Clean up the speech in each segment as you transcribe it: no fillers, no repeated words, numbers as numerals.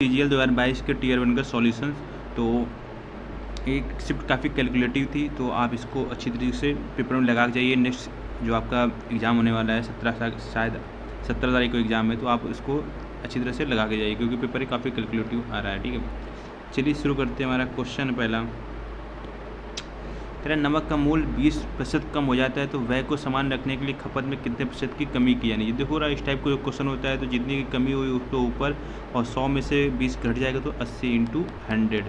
CGL 2022 के Tier 1 का solution. तो एक शिफ्ट काफ़ी कैलकुलेटिव थी, तो आप इसको अच्छी तरीके से पेपर में लगा के जाइए। नेक्स्ट जो आपका एग्ज़ाम होने वाला है 17 तारीख को एग्ज़ाम है, तो आप इसको अच्छी तरह से लगा के जाइए, क्योंकि पेपर काफ़ी कैलकुलेटिव आ रहा है। ठीक है, चलिए शुरू करते हैं। हमारा क्वेश्चन पहला कह रहा है, नमक का मूल्य 20% कम हो जाता है तो व्यय को समान रखने के लिए खपत में कितने प्रतिशत की कमी की जानी चाहिए। देखो रहा इस टाइप का क्वेश्चन होता है, तो जितनी की कमी हुई उसको ऊपर, और 100 में से 20 घट जाएगा तो 80 × 100,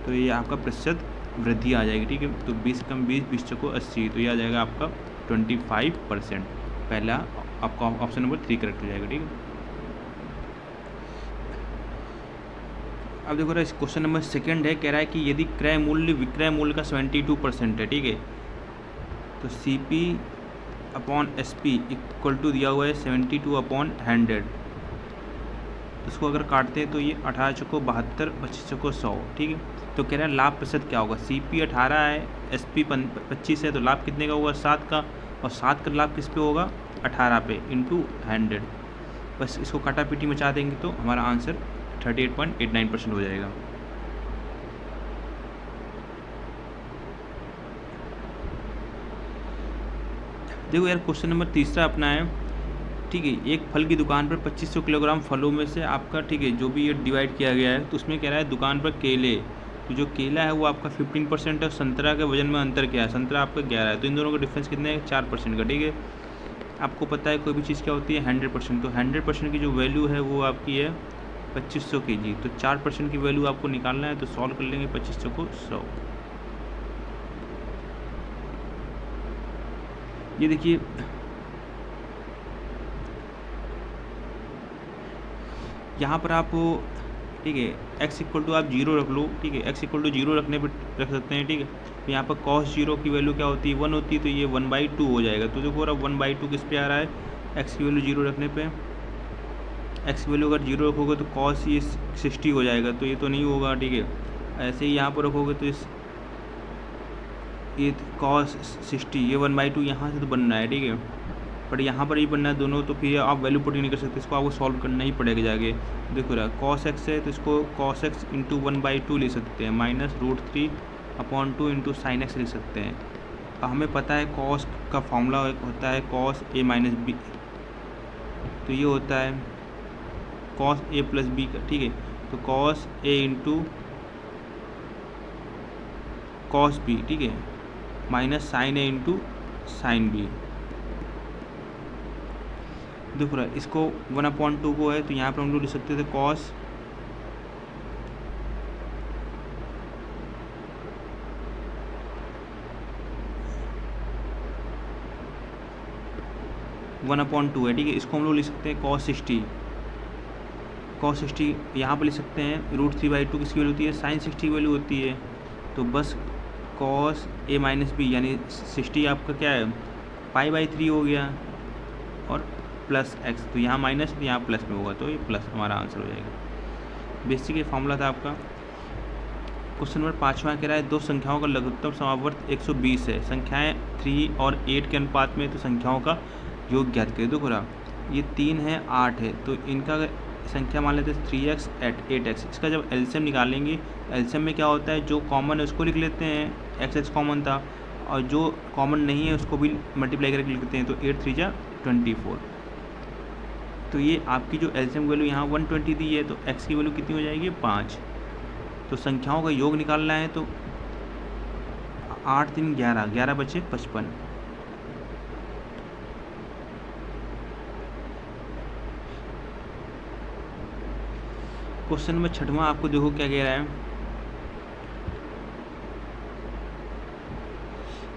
तो ये आपका प्रतिशत वृद्धि आ जाएगी। ठीक है, तो 20 कम 20, 20 चौको 80, तो ये आ जाएगा आपका 25%। पहला आपका ऑप्शन नंबर 3 करेक्ट हो जाएगा। ठीक है, अब देखो रहा इस क्वेश्चन नंबर सेकंड है, कह रहा है कि यदि क्रय मूल्य विक्रय मूल्य का 72% है, ठीक है, तो CP/SP इक्वल टू दिया हुआ है 72/100। इसको अगर काटते हैं तो ये 18 चौको 72, 25 चौको 100। ठीक है, तो कह रहा है लाभ प्रतिशत क्या होगा। CP 18 है, SP 25 है, तो लाभ कितने का होगा 7 का, और 7 का लाभ किस पे होगा 18 पे इंटू 100। बस इसको काटा पीटी मचा देंगे तो हमारा आंसर 38.89% हो जाएगा। देखो यार क्वेश्चन नंबर तीसरा अपना है। ठीक है, एक फल की दुकान पर 2500 किलोग्राम फलों में से आपका, ठीक है, जो भी ये डिवाइड किया गया है, तो उसमें कह रहा है दुकान पर केले, तो जो केला है वो आपका 15% है। संतरा के वजन में अंतर क्या है, संतरा आपका 11 है, तो इन दोनों का डिफरेंस कितना है 4% का। ठीक है, आपको पता है कोई भी चीज़ क्या होती है 100%, तो 100% की जो वैल्यू है वो आपकी है 2500 kg, तो 4% की वैल्यू आपको निकालना है, तो सॉल्व कर लेंगे 2500 को 100। ये देखिए यहाँ पर आप, ठीक है, x इक्वल टू आप 0 रख लो। ठीक है, x इक्वल टू 0 रखने पर रख सकते हैं। ठीक है, तो यहाँ पर cos 0 की वैल्यू क्या होती है 1 होती है, तो ये 1/2 हो जाएगा। तो देखो अब 1/2 किस पे आ रहा है, x की वैल्यू 0 रखने पे। x की वैल्यू अगर 0 रखोगे तो cos ये 60 हो जाएगा, तो ये तो नहीं होगा। ठीक है, ऐसे ही यहाँ पर रखोगे तो ये cos 60, ये 1/2 यहाँ से तो बनना है। ठीक है, पर यहाँ पर ही बनना है दोनों, तो फिर आप वैल्यू पुट नहीं कर सकते, इसको आपको सॉल्व करना ही पड़ेगा जाके। देखो रहा cos x है, तो इसको cos x × 1/2 ले सकते हैं, -√3/2 × sin x लिख सकते हैं। अब हमें पता है cos का फॉर्मूला होता है cos a - b, तो ये होता है cos a + b का। ठीक है, तो cos a × cos b, ठीक है, minus sin a × sin b। देखो रहा इसको 1/2 को है, तो यहाँ पर हम लोग लिख सकते थे cos (1/2) है। ठीक है, इसको हम लोग लिख सकते हैं cos 60, यहाँ पर लिख सकते हैं √3/2 किसकी वैल्यू होती है sin 60 की वैल्यू होती है, तो बस cos a - b यानी 60 आपका क्या है π/3 हो गया, और प्लस x, तो यहाँ माइनस तो यहाँ प्लस में होगा, तो ये प्लस हमारा आंसर हो जाएगा। बेसिक ये फॉर्मूला था आपका। क्वेश्चन नंबर 5वां कह रहा है दो संख्याओं का लघुत्तम समावर्त 120 है, संख्याएं 3 और 8 के अनुपात में, तो संख्याओं का योग ज्ञात करें। देखो रहा ये 3 है 8 है, तो इनका संख्या मान लेते हैं 3x 8x। इसका जब एलसीएम निकालेंगे, एलसीएम में क्या होता है जो कॉमन है उसको लिख लेते हैं, x कॉमन था, और जो कॉमन नहीं है उसको भी मल्टीप्लाई करके लिख लेते हैं, तो 8 3 जा 24। तो ये आपकी जो एलसीएम वैल्यू यहाँ 120 दी है, तो x की वैल्यू कितनी हो जाएगी 5। तो संख्याओं का योग निकालना है, तो 8 3 11, 11 बचे 55। क्वेश्चन नंबर 6वां आपको देखो क्या कह रहा है,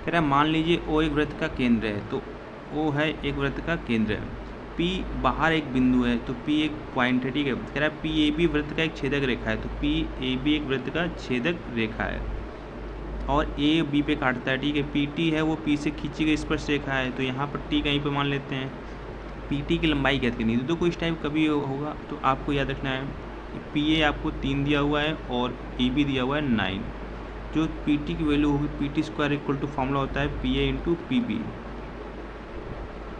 कह रहा है मान लीजिए O एक वृत्त का केंद्र है, तो O है एक वृत्त का केंद्र है, P बाहर एक बिंदु है, तो P एक पॉइंट है। ठीक है, कह रहा है PAB वृत्त का एक छेदक रेखा है, तो PAB एक वृत्त का छेदक रेखा है, और A B पे काटता है। ठीक है, PT है वो P से खींची गई स्पर्श रेखा है, तो यहाँ पर T कहीं पे मान लेते हैं। PT की लंबाई ज्ञात करनी है, तो कोई इस टाइप कभी होगा, तो आपको याद रखना है PA आपको 3 दिया हुआ है और AB दिया हुआ है 9। जो PT की वैल्यू होगी PT² इक्वल टू फॉर्मूला होता है PA × PB,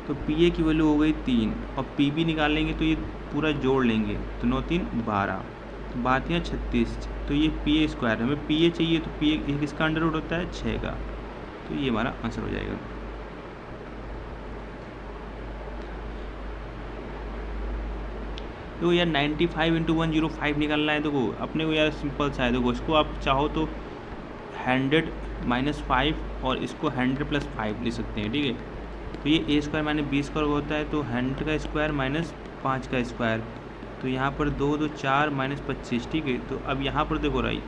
तो PA की वैल्यू हो गई 3 और PB निकालेंगे तो ये पूरा जोड़ लेंगे, तो 9 3 12, तो 12×36, तो ये पी ए स्क्वायर, हमें पी ए चाहिए, तो पी ए किसका अंडर रूट होता है 6 का, तो ये हमारा आंसर हो जाएगा। तो यार 95 × 105 निकालना है, देखो अपने को यार सिंपल सा है, देखो इसको आप चाहो तो 100 - 5 और इसको 100 + 5 ले सकते हैं, ठीक है। तो ये ए स्क्वायर माइनस बी स्क्वायर होता है, तो 100 का स्क्वायर माइनस 5 का स्क्वायर, तो यहाँ पर 2 2 4 -25, ठीक है। तो अब यहाँ पर देखो राइट,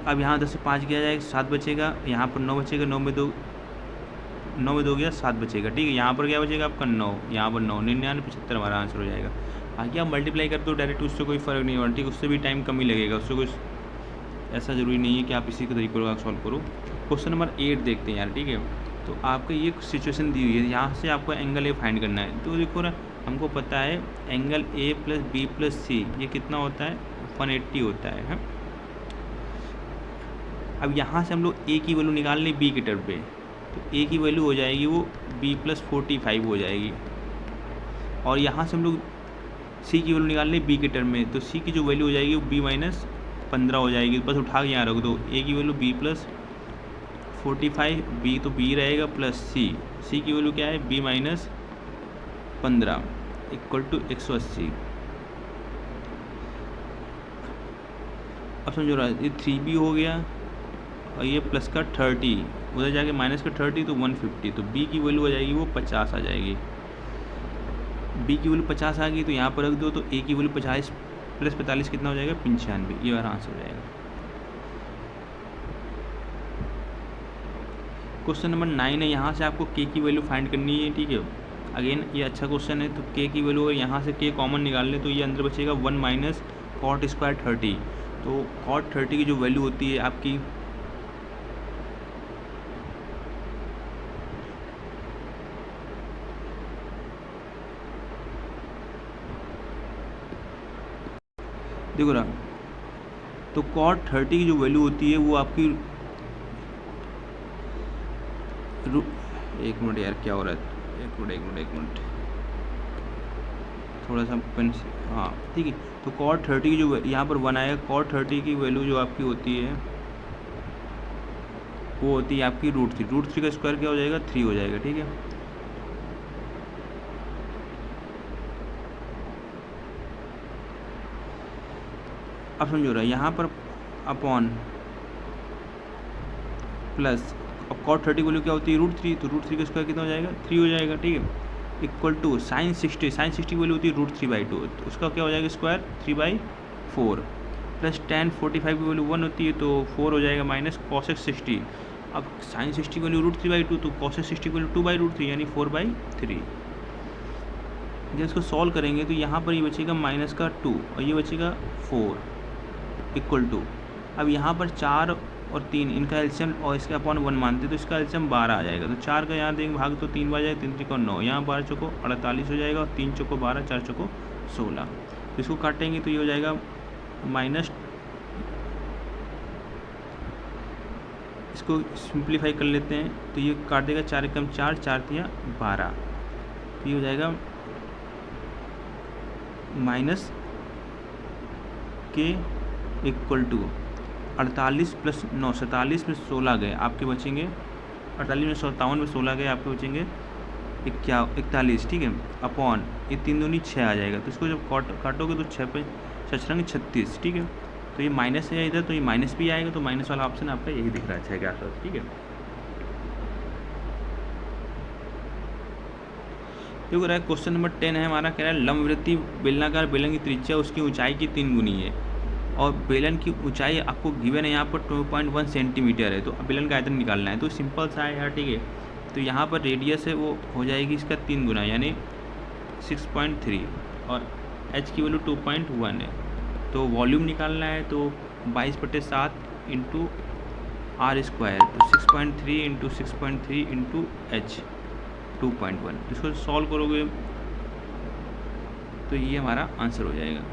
अब यहाँ 10 से 5 किया जाएगा 7 बचेगा, यहाँ पर 9 बचेगा, 9 में 2 गया 7 बचेगा, ठीक है। यहाँ पर क्या बचेगा आपका 9, यहाँ पर 9, 99 75 हमारा आंसर हो जाएगा। बाकी आप मल्टीप्लाई कर दो डायरेक्ट, उससे कोई फ़र्क नहीं होगा, ठीक, उससे भी टाइम कम ही लगेगा, उससे कोई ऐसा ज़रूरी नहीं है कि आप इसी के तरीके का सॉल्व करो। क्वेश्चन नंबर 8 देखते हैं यार, ठीक है। तो आपको ये सिचुएशन दी हुई है, यहाँ से आपको एंगल ए फाइंड करना है। तो देखो ना, हमको पता है एंगल ए + बी + सी ये कितना होता है 180 होता है। अब यहाँ से हम लोग ए की वैल्यू निकाल लें बी के टर्म पे, तो ए की वैल्यू हो जाएगी वो b + 45 हो जाएगी। और यहाँ से हम लोग सी की वैल्यू निकाल लें बी के टर्म में, तो सी की जो वैल्यू हो जाएगी वो b - 15 हो जाएगी। बस उठा के यहाँ रख दो, ए की वैल्यू b + 45, बी तो b रहेगा प्लस सी की वैल्यू क्या है b - 15 = 180। अब समझो रहा है, ये 3b हो गया और ये प्लस का 30, उधर जाके माइनस का 30 तो 150, तो b की वैल्यू आ जाएगी वो 50 आ जाएगी। b की वैल्यू 50 आ गई, तो यहाँ पर रख दो, तो a की वैल्यू 50 + 45 कितना हो जाएगा 95, ये हमारा आंसर हो जाएगा। क्वेश्चन नंबर 9 है, यहाँ से आपको k की वैल्यू फाइंड करनी है, ठीक है। अगेन ये अच्छा क्वेश्चन है, तो k की वैल्यू अगर यहाँ से k कॉमन निकाल लें तो ये अंदर बचेगा 1 - cot स्क्वायर 30, तो cot 30 की जो वैल्यू होती है आपकी देखो ना, तो cot 30 की जो वैल्यू होती है वो आपकी एक मिनट यार क्या हो रहा है, एक मिनट थोड़ा सा पेन, हाँ ठीक है। तो cot 30 की जो यहाँ पर 1 आएगा, cot 30 की वैल्यू जो आपकी होती है वो होती है आपकी √3, √3 का स्क्वायर क्या हो जाएगा 3 हो जाएगा, ठीक है। अब समझो रहा है, यहाँ पर अपॉन प्लस, अब cot 30 वैल्यू क्या होती है √3, तो √3 का स्क्वायर कितना हो जाएगा 3 हो जाएगा, ठीक है। इक्वल टू sin 60 की वैल्यू होती है √3/2, तो उसका क्या हो जाएगा स्क्वायर 3/4, प्लस tan 45 की वैल्यू 1 होती है, तो 4 हो जाएगा, माइनस cosec 60, अब sin 60 की वैल्यू √3/2, तो cosec 60 की वैल्यू 2/√3 यानी 4/3। जब इसको सॉल्व करेंगे तो यहाँ पर ये बचेगा -2 और ये बचेगा 4 इक्वल टू, अब यहाँ पर 4 और 3 इनका एलसीएम और इसके अपॉन 1 मानते तो इसका एलसीएम 12 आ जाएगा, तो 4 का यहाँ देंगे भाग तो 3 बार जाएगा, 3 3 9, यहाँ 12 चौको 48 हो जाएगा और 3 चौको 12, 4 चौको 16, तो इसको काटेंगे तो ये हो जाएगा माइनस, इसको सिंप्लीफाई कर लेते हैं तो ये काट देगा 4 एकम 4, 4 तिया 12, तो ये हो जाएगा माइनस के इक्वल टू 48 + 9 47 में 16 गए आपके बचेंगे, 48 में 57 में 16 गए आपके बचेंगे 41, ठीक है, अपॉन ये 3 दूनी 6 आ जाएगा, तो इसको जब काटोगे तो 6 पे 6 रंग 36, ठीक है। तो ये माइनस है इधर, तो ये माइनस भी आएगा, तो माइनस वाला ऑप्शन आपका यही दिख रहा है 6 के आसपास, ठीक है। देखो रहा है क्वेश्चन नंबर 10 है हमारा, कह रहा है लंबवृत्तीय बेलनाकार बेलन की त्रिज्या उसकी ऊंचाई की 3 गुनी है और बेलन की ऊंचाई आपको गिवन है यहाँ पर 2.1 सेंटीमीटर है, तो बेलन का आयतन निकालना है, तो सिंपल सा है यार, ठीक है। तो यहाँ पर रेडियस है वो हो जाएगी इसका 3 गुना यानी 6.3 और h की वैल्यू 2.1 है, तो वॉल्यूम निकालना है, तो 22/7 इंटू r स्क्वायर, तो 6.3 इंटू 6.3 इंटू h 2.1, इसको सॉल्व करोगे तो ये हमारा आंसर हो जाएगा।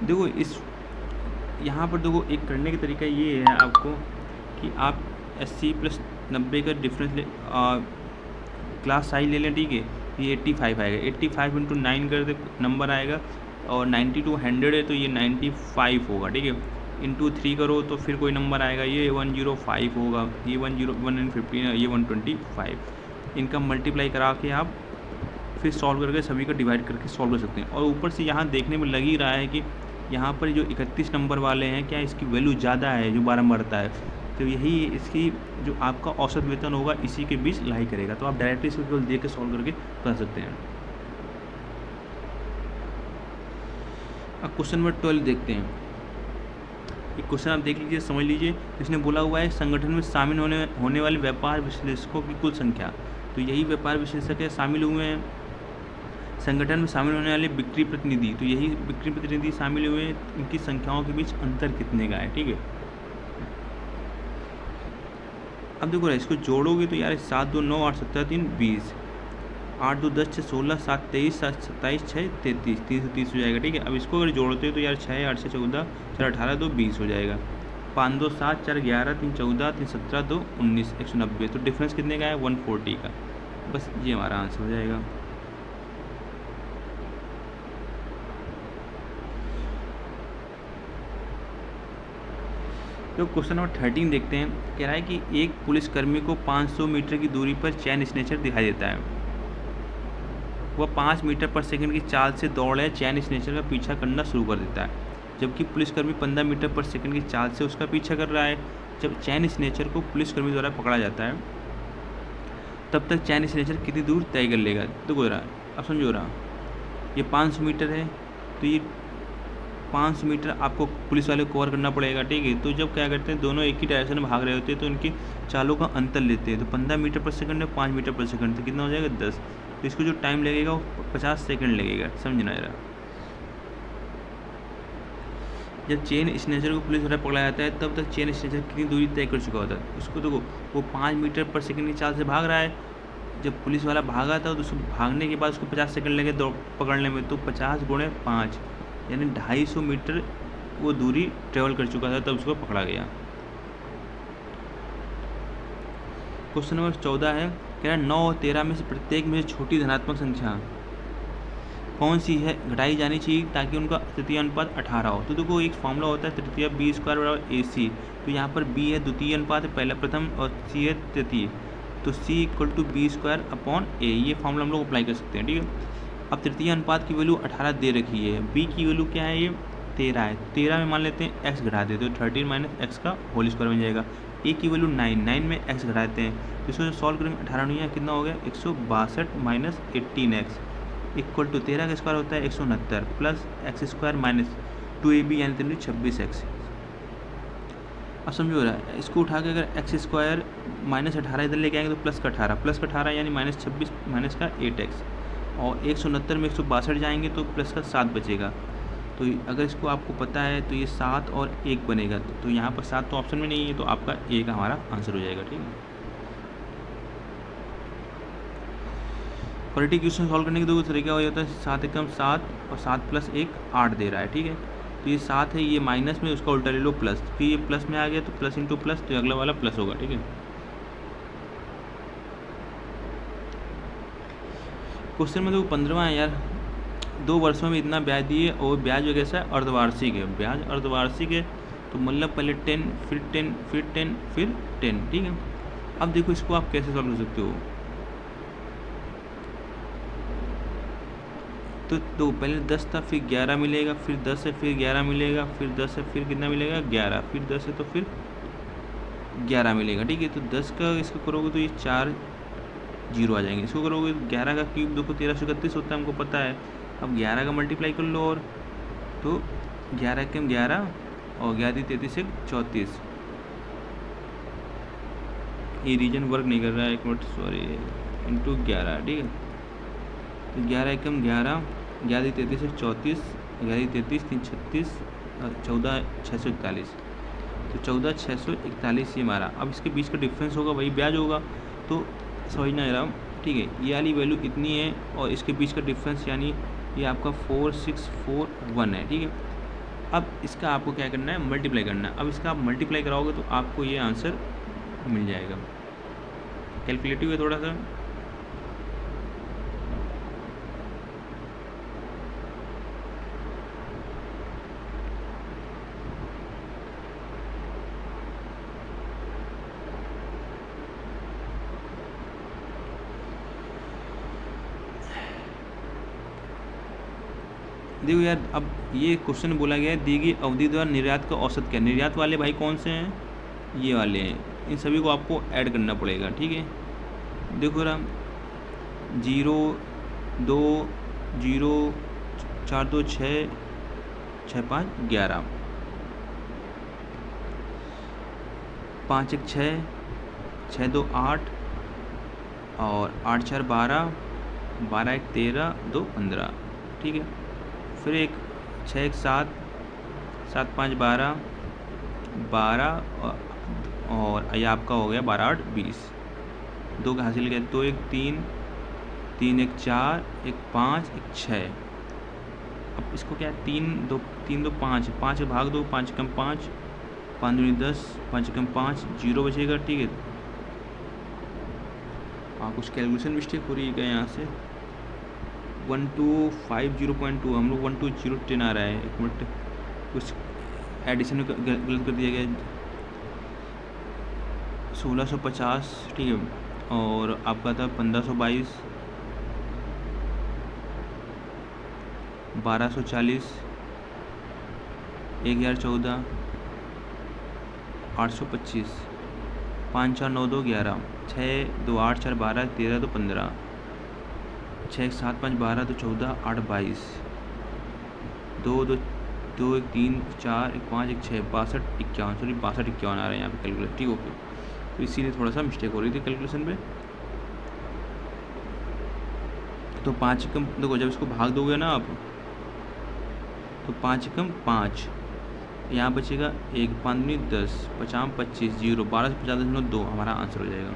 देखो इस यहाँ पर देखो एक करने का तरीका ये है आपको कि आप 80 + 90 का डिफरेंस क्लास साइज ले लें, ठीक है। ये 85 आएगा, 85 × 9 कर दे नंबर आएगा, और 90 to 100 है तो ये 95 होगा, ठीक है। इंटू 3 करो तो फिर कोई नंबर आएगा, ये 105 होगा, ये 115 ये 125। इनका मल्टीप्लाई करा के आप फिर सॉल्व करके सभी का डिवाइड करके सॉल्व कर सकते हैं। और ऊपर से यहाँ देखने में लग ही रहा है कि यहाँ पर जो 31 नंबर वाले हैं, क्या इसकी वैल्यू ज़्यादा है जो 12 बढ़ता है, तो यही इसकी जो आपका औसत वेतन होगा इसी के बीच लाई करेगा। तो आप डायरेक्टली इसको केवल देख के सॉल्व करके कर सकते हैं। अब क्वेश्चन नंबर 12 देखते हैं। एक क्वेश्चन आप देख लीजिए, समझ लीजिए। इसने बोला हुआ है संगठन में शामिल होने वाले व्यापार विश्लेषकों की कुल संख्या। तो यही व्यापार विश्लेषक है शामिल हुए हैं। संगठन में शामिल होने वाले बिक्री प्रतिनिधि, तो यही बिक्री प्रतिनिधि शामिल हुए हैं। इनकी संख्याओं के बीच अंतर कितने का है, ठीक है। अब देखो इसको जोड़ोगे तो यार 7 2 9 8 17 3 20, 8 2 10 6 16 7 23 7 27 6 33 330 हो जाएगा, ठीक है। अब इसको अगर जोड़ते हो तो यार 6 8 6 14 4 18 2 20 हो जाएगा। 5 2 7 4 11 3 14 3 17 2 19 190। तो डिफरेंस कितने का है, 140 का। बस ये हमारा आंसर हो जाएगा। तो क्वेश्चन नंबर 13 देखते हैं। कह रहा है कि एक पुलिसकर्मी को 500 मीटर की दूरी पर चैन स्नेचर दिखाई देता है। वह 5 मीटर पर सेकंड की चाल से दौड़े चैन स्नेचर का पीछा करना शुरू कर देता है, जबकि पुलिसकर्मी 15 मीटर पर सेकंड की चाल से उसका पीछा कर रहा है। जब चैन स्नेचर को पुलिसकर्मी द्वारा पकड़ा जाता है तब तक चैन स्नेचर कितनी दूर तय कर लेगा। तो बोल रहा अब समझो रहा, ये 500 मीटर है, तो ये 500 मीटर आपको पुलिस वाले को कवर करना पड़ेगा, ठीक है। तो जब क्या करते हैं, दोनों एक ही डायरेक्शन में भाग रहे होते हैं तो इनकी चालों का अंतर लेते हैं। तो 15 मीटर पर सेकंड है, 5 मीटर पर सेकंड, तो कितना हो जाएगा 10। तो इसको जो टाइम लगेगा वो 50 सेकंड लगेगा, समझना जरा। जब चेन स्नेचर को पुलिस द्वारा पकड़ा जाता है तब तक चेन स्नेचर कितनी दूरी तय कर चुका होता है। उसको देखो वो 5 मीटर पर सेकंड की चाल से भाग रहा है। जब पुलिस वाला भागा था तो उसको भागने के बाद उसको 50 सेकंड लगे दौड़ पकड़ने में, तो 50 × 5 यानी 250 मीटर वो दूरी ट्रेवल कर चुका था, तब उसको पकड़ा गया। क्वेश्चन नंबर 14 है, कह रहा 9 और 13 में से प्रत्येक में से छोटी धनात्मक संख्या कौन सी है घटाई जानी चाहिए ताकि उनका तृतीय अनुपात 18 हो। तो देखो एक फॉर्मूला होता है तृतीय b² = AC। तो यहाँ पर b है द्वितीय अनुपात है पहला प्रथम, और c है तृतीय, तो c = b² A। ये फॉर्मूला हम लोग अप्लाई कर सकते हैं, ठीक है। अब तृतीय अनुपात की वैल्यू 18 दे रखी है, b की वैल्यू क्या है, ये 13 है। 13 में मान लेते हैं x घटा देते हैं, तो 13 - x का होल स्क्वायर बन जाएगा। a की वैल्यू 9 में x घटाते हैं, तो इसको सॉल्व करेंगे 18 नहीं है, कितना हो गया 162 - 18x = 13 का स्क्वायर होता है 169 प्लस x² - 2ab यानी 26x। अब समझो रहा है, इसको उठा के अगर x² - 18 इधर लेके आएंगे तो प्लस का 18 यानी -26 - का 8x, और 169 में 162 जाएंगे तो प्लस का 7 बचेगा। तो अगर इसको आपको पता है तो ये 7 और 1 बनेगा। तो यहाँ पर 7 तो ऑप्शन में नहीं है, तो आपका ए का हमारा आंसर हो जाएगा, ठीक है। क्वाड्रेटिक इक्वेशन सॉल्व करने के दो तरीका हो जाता है, 7 एकम 7 और 7 + 1 8 दे रहा है, ठीक है। तो ये 7 है, ये माइनस में, उसका उल्टा ले लो प्लस, फिर ये प्लस में आ गया तो प्लस इंटू प्लस, तो अगला वाला प्लस होगा, ठीक है। क्वेश्चन में तो 15वां है यार, 2 वर्षों में इतना ब्याज दिए और ब्याज जो कैसा है अर्धवार्षिक है। ब्याज अर्धवार्षिक है तो मतलब पहले 10 फिर 10 फिर 10 फिर 10, ठीक है। अब देखो इसको आप कैसे सॉल्व कर सकते हो। तो पहले 10 था, फिर 11 मिलेगा, फिर 10 है, फिर 11 मिलेगा, फिर 10 है, फिर कितना मिलेगा 11, फिर 10 है तो फिर 11 मिलेगा, ठीक है। तो 10 का इसको करोगे तो ये 4 0 आ जाएंगे। इसको करोगे 11 का क्यूब देखो 1331 होता है, हमको पता है। अब 11 का मल्टीप्लाई कर लो, और तो 11 के 11 और 11 33 34। ये रीजन वर्क नहीं कर रहा है, एक मिनट सॉरी, इंटू 11, ठीक है। तो 11 एकम 11, 11 33 34, 11 33 3 36, 14 641, तो 14 641 ये हमारा। अब इसके बीच का डिफरेंस होगा वही ब्याज होगा, तो समझना जरा, ठीक है। ये वाली वैल्यू इतनी है और इसके बीच का डिफरेंस यानी ये आपका 4641 है, ठीक है। अब इसका आपको क्या करना है, मल्टीप्लाई करना है। अब इसका आप मल्टीप्लाई कराओगे तो आपको ये आंसर मिल जाएगा। कैलकुलेटिव है थोड़ा सा। देखो यार, अब ये क्वेश्चन बोला गया है दी गई अवधि द्वारा निर्यात का औसत क्या। निर्यात वाले भाई कौन से हैं, ये वाले हैं। इन सभी को आपको ऐड करना पड़ेगा, ठीक है। देखो जरा, 0 2 0 4 2 6 6 5 11, 5 1 6 6 2 8 और 8 4 12 12 1 13 2 15, ठीक है। फिर एक 6 1 7 7 5 12 12 और ये आपका हो गया 12 8 20, 2 का हासिल किया, 2 1 3 3 1 4 1 5 1 6। अब इसको क्या है, 3 2 5 5 भाग दो, 5 कम 5 5 दूनी 10 5 कम 5 0 बचेगा, ठीक है। कुछ कैलकुलेशन मिस्टेक हो रही है क्या यहाँ से। 1250.2 हम लोग 12010 आ रहा है। एक मिनट, कुछ एडिशन में गलत कर दिया गया है। 1650, ठीक है। और आपका था 1522 1240 1014 825 5 4 9 2 11 6 2 8 4 12 13 2 15 6 1 7 5 12 2 14 8 22 2 2 2 1 3 4 1 5 1 6 62 51, सॉरी 62 51 आ रहा है यहाँ पे कैलकुलेट, ठीक ओके। तो इसीलिए थोड़ा सा मिस्टेक हो रही थी कैलकुलेशन पे। तो 5 कम, देखो जब इसको भाग दोगे ना आप, तो 5 कम 5, यहाँ बचेगा 1 5 दूनी 10 50 25 0 12 से 50.2 हमारा आंसर हो जाएगा।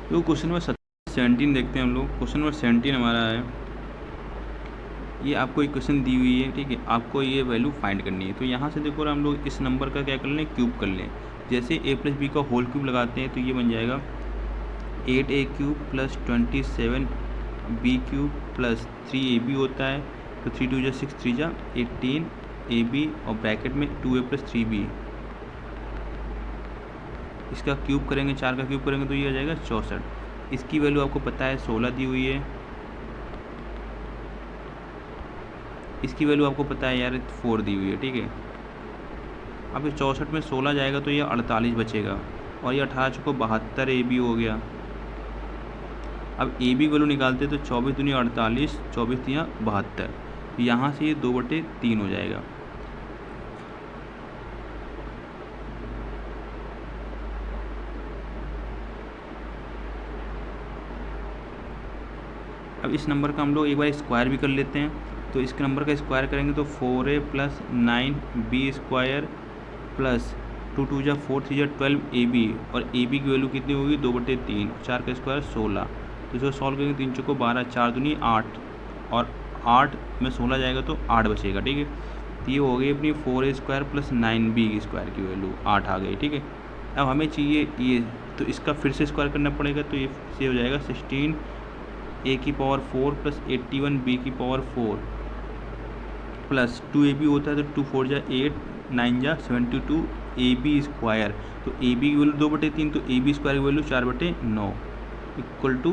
तो क्वेश्चन नंबर 17 देखते हैं हम लोग। क्वेश्चन नंबर 17 हमारा है, ये आपको इक्वेशन दी हुई है, ठीक है। आपको ये वैल्यू फाइंड करनी है। तो यहाँ से देखो हम लोग इस नंबर का क्या कर लें, क्यूब कर लें। जैसे a + b का होल क्यूब लगाते हैं तो ये बन जाएगा 8a³ + 27b³ + 3ab होता है। तो 3 2 जा 6 3 जा 18ab और ब्रैकेट में 2a + 3b। इसका क्यूब करेंगे, 4 का क्यूब करेंगे तो ये आ जाएगा 64। इसकी वैल्यू आपको पता है 16 दी हुई है। इसकी वैल्यू आपको पता है यार 4 दी हुई है, ठीक है। अब ये 64 में 16 जाएगा तो ये 48 बचेगा और ये 18 चौको 72 AB हो गया। अब AB वैल्यू निकालते तो 24 दूनी 48 24 तियाँ 72, यहाँ से ये 2/3 हो जाएगा। अब इस नंबर का हम लोग एक बार स्क्वायर भी कर लेते हैं। तो इस नंबर का स्क्वायर करेंगे तो 4a + 9b² प्लस 2 2 जा 4 3 जा 12ab और ab की वैल्यू कितनी होगी 2/3, 4 का स्क्वायर 16। तो इसको सॉल्व करेंगे 3 चौको 12 4 दूनी 8 और 8 में 16 जाएगा तो 8 बचेगा, ठीक है। तो ये हो गई अपनी 4a² + 9b² की वैल्यू 8 आ गई, ठीक है। अब हमें चाहिए ये, तो इसका फिर से स्क्वायर करना पड़ेगा। तो ये से हो जाएगा 16a⁴ + 81b⁴ प्लस 2ab होता है तो 2 4 जा 8 9 जा 72 ab²। तो ab की वैल्यू 2/3 तो ab² की वैल्यू 4/9 इक्वल टू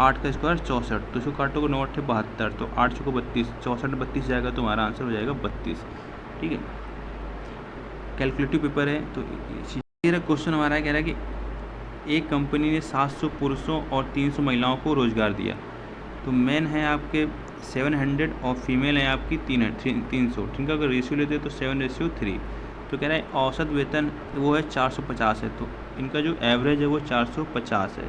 8 का स्क्वायर 64। तो इसको काटोगे 9 8 72, तो 8 चौको 32, 64 32 जाएगा तो हमारा आंसर हो जाएगा 32, ठीक है। कैलकुलेटिव पेपर है। तो ये क्वेश्चन हमारा कह रहा है कि एक कंपनी ने 700 पुरुषों और 300 महिलाओं को रोज़गार दिया। तो मेन है आपके 700 और फीमेल है आपकी 300, ठीक है। अगर रेशियो लेते हैं तो 7:3। तो कह रहा है औसत वेतन वो है 450 है। तो इनका जो एवरेज है वो 450 है।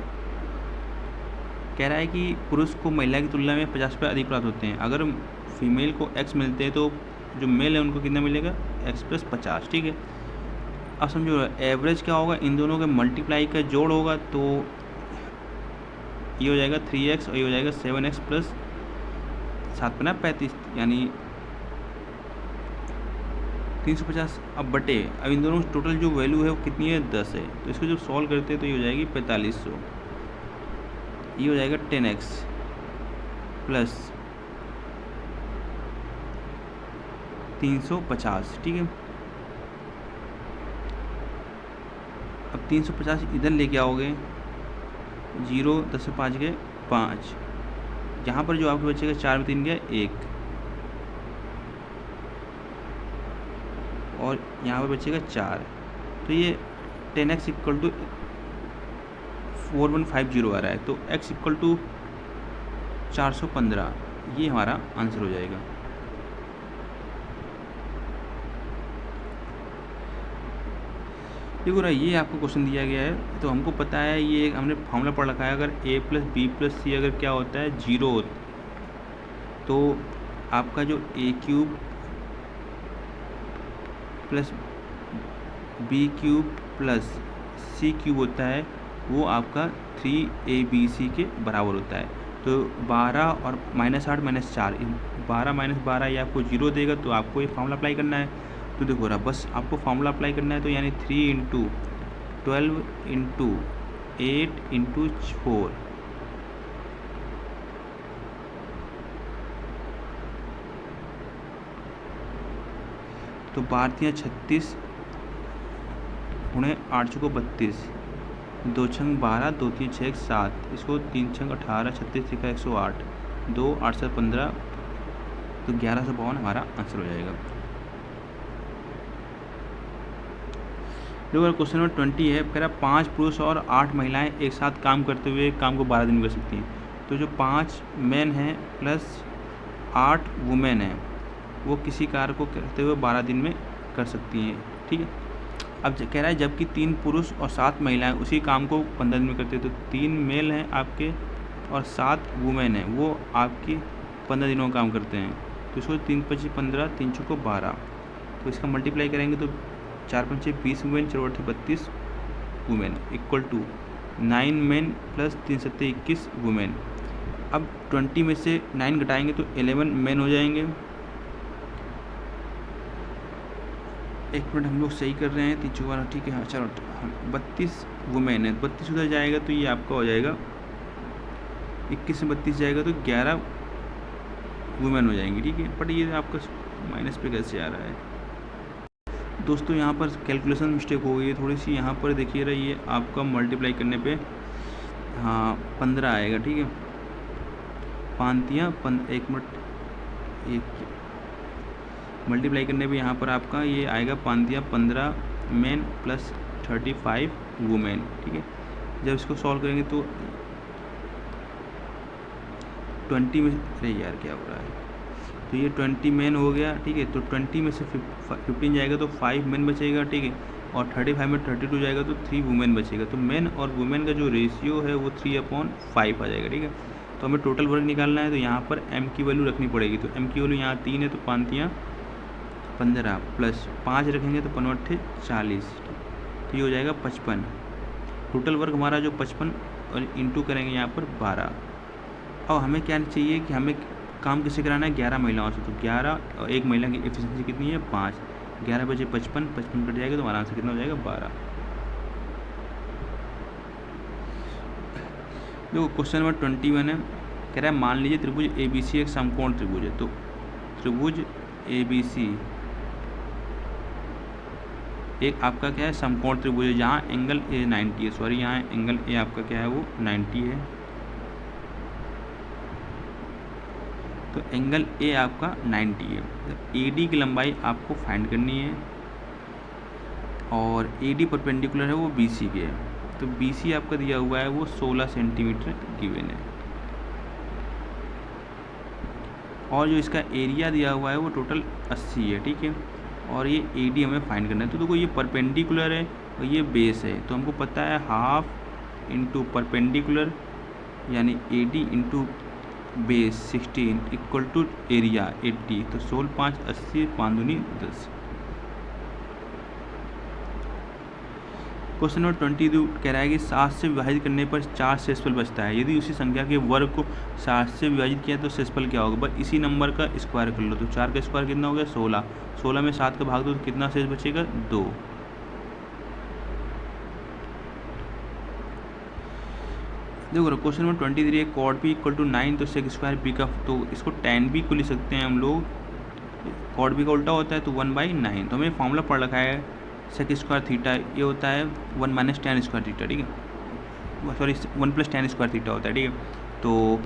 कह रहा है कि पुरुष को महिला की तुलना में 50% अधिक प्राप्त होते हैं। अगर फीमेल को x मिलते हैं तो जो मेल है उनको कितना मिलेगा, x + 50। ठीक है, अब समझो एवरेज क्या होगा, इन दोनों के मल्टीप्लाई का जोड़ होगा, तो ये हो जाएगा 3x और ये हो जाएगा 7x प्लस 7 × 35 यानी 350। अब बटे, अब इन दोनों टोटल जो वैल्यू है वो कितनी है, 10 है। तो इसको जब सॉल्व करते हैं तो ये हो जाएगी 4500, ये हो जाएगा 10x प्लस 350। ठीक है, अब 350 इधर लेके आओगे, 0 10 से 5 गए 5, यहाँ पर जो आपके बचेगा 4 में 3 गया 1, और यहाँ पर बचेगा 4। तो ये 10x = 4150 आ रहा है, तो x = 415, ये हमारा आंसर हो जाएगा। देखो ना, ये आपको क्वेश्चन दिया गया है, तो हमको पता है, ये हमने फॉर्मूला पढ़ रखा है, अगर a + b + c अगर क्या होता है 0, तो आपका जो a³ + b³ + c³ होता है वो आपका 3abc के बराबर होता है। तो 12 और -8 -4, 12 - 12 ये आपको 0 देगा, तो आपको ये फार्मूला अप्लाई करना है। तो देखो रहा, बस आपको फार्मूला अप्लाई करना है, तो यानी 3 × 12 × 8 × 4, तो 12 × 36 × 8 × 32, 2 × 12, 2 3 6 7, इसको 3 × 18, 36 × 108, 2 8 7 15, तो 1152 हमारा आंसर हो जाएगा। देखो क्वेश्चन नंबर 20 है, कह रहा 5 पुरुष और 8 महिलाएं एक साथ काम करते हुए काम को 12 दिन कर सकती हैं। तो जो 5 मैन हैं प्लस 8 वुमेन हैं, वो किसी कार्य को करते हुए 12 दिन में कर सकती हैं। ठीक है, अब कह रहा है जबकि 3 पुरुष और 7 महिलाएं उसी काम को 15 दिन में करते हैं, तो 3 मेल हैं आपके और 7 वुमेन हैं, वो आपकी 15 दिनों का काम करते हैं। तो इसको 3 × 25 15, 3 × 4 12, तो इसका मल्टीप्लाई करेंगे तो 4 × 5 20 women, 4 × 8 32 women = 9 main plus 3 × 7 21 women. अब 20 में से 9 घटाएंगे तो 11 मेन हो जाएंगे। एक मिनट, हम लोग सही कर रहे हैं, 3 × 4 ठीक है, हाँ चलो, 32 वुमेन है, 32 उधर जाएगा तो ये आपका हो जाएगा 21 में 32 जाएगा तो 11 वुमेन हो जाएंगी। ठीक है, बट ये आपका माइनस पे कैसे आ रहा है दोस्तों, यहाँ पर कैलकुलेशन मिस्टेक हो गई है थोड़ी सी। यहाँ पर देखिए रही है आपका मल्टीप्लाई करने पे, हाँ 15 आएगा। ठीक है, 5 एक मिनट, एक मल्टीप्लाई करने पे यहाँ पर आपका ये आएगा 5 × 15 मेन प्लस 35 वुमेन। ठीक है, जब इसको सॉल्व करेंगे तो 20 में, अरे यार क्या हो रहा है, तो ये 20 मेन हो गया। ठीक है, तो 20 में से 15 जाएगा तो 5 मेन बचेगा। ठीक है, और 35 में 32 जाएगा तो 3 वुमेन बचेगा। तो मेन और वुमेन का जो रेशियो है वो 3/5 आ जाएगा। ठीक है, तो हमें टोटल वर्क निकालना है, तो यहाँ पर m की वैल्यू रखनी पड़ेगी। तो m की वैल्यू यहाँ 3 है, तो 5 × 15 प्लस 5 रखेंगे तो 5 × 8 40, तो ये हो जाएगा 55। टोटल वर्क हमारा जो 55 और इंटू करेंगे यहाँ पर 12। अब हमें क्या चाहिए कि हमें काम किससे कराना है, 11 महिलाओं से। तो 11 और एक महिला की एफिशिएंसी कितनी है, 5, 11 बजे 55, 55 कट जाएगा तो हमारा आंसर कितना हो जाएगा, 12। देखो क्वेश्चन नंबर 21 है, कह रहा है मान लीजिए त्रिभुज ABC एक समकोण त्रिभुज है। तो त्रिभुज ABC एक आपका क्या है, समकोण त्रिभुज है, जहाँ एंगल A 90 है, सॉरी यहाँ एंगल A आपका क्या है, वो 90 है। तो एंगल A आपका 90 है। तो AD की लंबाई आपको फाइंड करनी है, और AD परपेंडिकुलर है वो BC के है। तो BC आपका दिया हुआ है वो 16 सेंटीमीटर गिवन है, और जो इसका एरिया दिया हुआ है वो टोटल 80 है। ठीक है, और ये AD हमें फाइंड करना है। तो देखो ये परपेंडिकुलर है और ये बेस है, तो हमको पता है 1/2 × परपेंडिकुलर यानी AD into base 16 equal to area 80। तो 16 5 80, 5 दूनी 10। क्वेश्चन नंबर 22 कह रहा है कि 7 से विभाजित करने पर 4 शेषफल बचता है। यदि उसी संख्या के वर्ग को 7 से विभाजित किया तो शेषफल क्या होगा। बस इसी नंबर का स्क्वायर कर लो। तो 4 का स्क्वायर कितना हो गया 16। 16 में 7 का भाग दो तो कितना शेष बचेगा 2। देखो क्वेश्चन नंबर 23 है कॉट बी इक्वल टू 9 तो सेक स्क्वायर बी का, तो इसको tan बी को लिख सकते हैं हम लोग। कॉट बी का उल्टा होता है तो 1/9। तो हमें फॉर्मूला पढ़ रखा है सेक स्क्वायर थीटा, ये होता है 1 माइनस tan स्क्वायर थीटा, ठीक है, sorry 1 plus tan square theta होता है, ठीक है। तो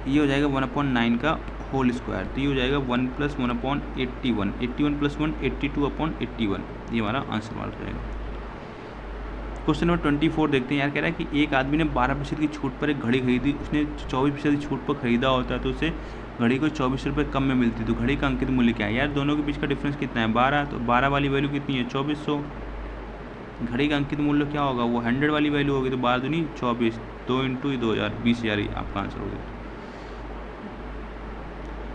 ये हो जाएगा 1/9 का होल स्क्वायर, तो ये हो जाएगा 1 प्लस 1/81, 81 प्लस 1 82/81, ये हमारा आंसर मार जाएगा। क्वेश्चन नंबर 24 देखते हैं। यार कह रहा है कि एक आदमी ने 12% की छूट पर एक घड़ी खरीदी। उसने 24% की छूट पर खरीदा होता है तो उसे घड़ी को 24 रुपये कम में मिलती, तो घड़ी का अंकित मूल्य क्या है। यार दोनों के बीच का डिफरेंस कितना है 12, तो 12 वाली वैल्यू कितनी है 2400। घड़ी का अंकित मूल्य क्या होगा, वो 100 वाली वैल्यू होगी, तो 12 दूनी 24, 2 इंटू 2000, 20,000 ही आपका आंसर होगा।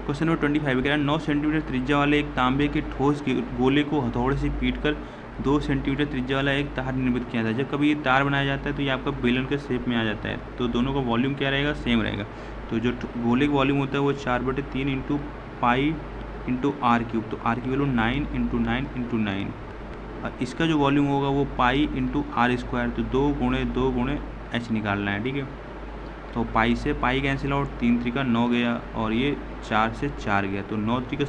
क्वेश्चन नंबर 25 कह रहा है 9 सेंटीमीटर त्रिज्या वाले एक तांबे के ठोस गोले को हथौड़े से पीटकर 2 सेंटीमीटर त्रिज्या वाला एक तार निर्मित किया था। जब कभी ये तार बनाया जाता है तो ये आपका बेलन के शेप में आ जाता है, तो दोनों का वॉल्यूम क्या रहेगा सेम रहेगा। तो जो गोले का वॉल्यूम होता है वो 4/3 इंटू पाई इंटू r³ तो r की वैल्यू 9 इंटू 9 इंटू 9। और इसका जो वॉल्यूम होगा वो पाई इंटू r², तो 2 गुणे 2 गुणे h निकालना है, ठीक है। तो पाई से पाई कैंसिल आउट, 3 त्रिका 9 गया और ये 4 से 4 गया, तो 9 त्रिका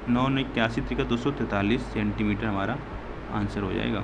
9 81 त्रिका 243 सेंटीमीटर हमारा आंसर हो जाएगा।